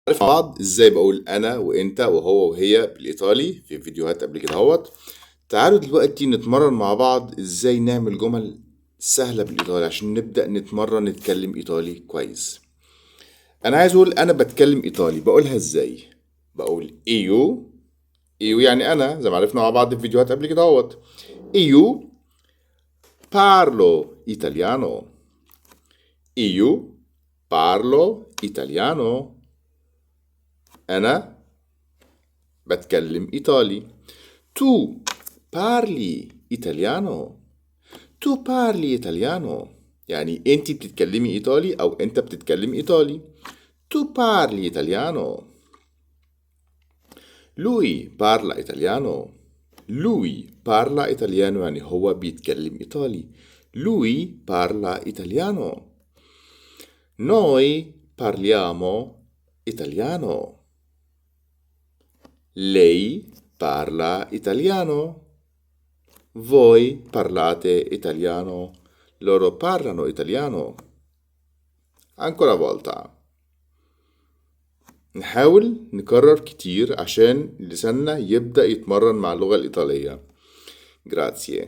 عارف مع بعض ازاي بقول انا وانت وهو وهي بالايطالي في فيديوهات قبل كده اهوت. تعالوا دلوقتي نتمرن مع بعض ازاي نعمل جمل سهلة بالايطالي عشان نبدأ نتمرن نتكلم ايطالي كويس. انا عايز اقول انا بتكلم ايطالي بقولها ازاي. بقول ايو. ايو يعني انا زي ما عرفنا مع بعض في فيديوهات قبل كده اهوت. ايو parlo italiano. Io parlo italiano. انا بتكلم ايطالي. Tu parli italiano. Tu parli italiano. يعني انت بتتكلمي ايطالي او انت بتتكلم ايطالي. Tu parli italiano. Lui parla italiano. Lui parla italiano يعني هو بيتكلم ايطالي. Lui parla italiano. Noi parliamo italiano. Lei parla italiano. Voi parlate italiano. Loro parlano italiano. Ancora volta. نحاول نكرر كتير عشان لساننا يبدأ يتمرن مع اللغة الإيطالية. Grazie.